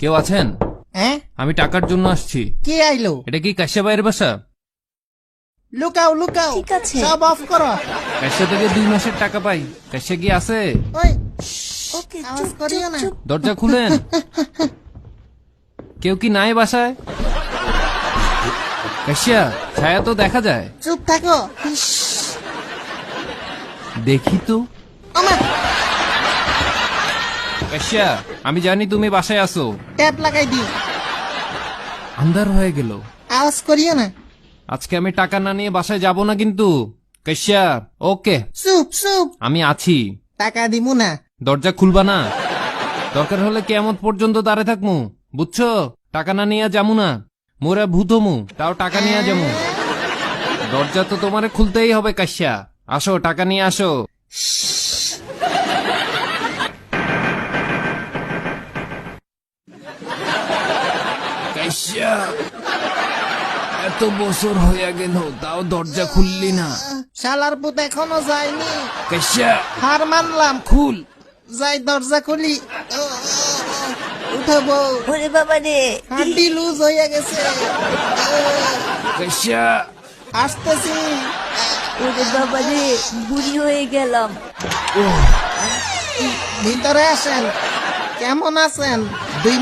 কেউ আছেন? হ্যাঁ, আমি টাকার জন্য আসছি। কে আইলো? এটা কি কাশ্যা ভাইয়ের বাসা? লুকাও লুকাও, ঠিক আছে। সব অফ করো। কাশ্যা থেকে 2 মাসের টাকা পাই। কাশ্যা কি আছে? ওই ওকে, আওয়াজ চুপ করিও চুপ না। চুপ। দরজা খুলেন। কেউ কি নাই বাসায়? কাশ্যা, ছায়া তো দেখা যায়। চুপ থাকো। ইস, দেখি তো। ওমা, কাশ্যা, আমি জানি তুমি বাসায় আছো। ট্যাপ লাগাই দিও। আন্ধার হয়ে গেল। আওয়াজ করিও না। আজকে আমি টাকা না নিয়ে বাসায় যাব না কিন্তু। কাশ্যা, ওকে, চুপ চুপ, আমি আছি। টাকা দিমু না। দরজা খুলবা না। দরকার হলে কেমন পর্যন্ত দাঁড়ে থাকমু, বুঝছো? টাকা না নিয়ে যামু না। মোরা ভূতমু, তাও টাকা নিয়ে যামু। দরজা তো তোমারে খুলতেই হবে কাশ্যা। আসো, টাকা নিয়ে আসো। কাশ্যা, এত বছর হয়ে গেল তাও দরজা খুললি না। শালার পুত এখনো যায়নি। কাশ্যা, হার মানলাম। খুল। যাই দরজা খুলি। উঠাবো, ওরে বাবা রে, হাড্ডি লুজ হয়ে গেছে। কাশ্যা, আসতেছি। ওরে বাবা রে, বুড়ি হয়ে গেলাম। ভিতরে আসেন। কেমন আছেন? 2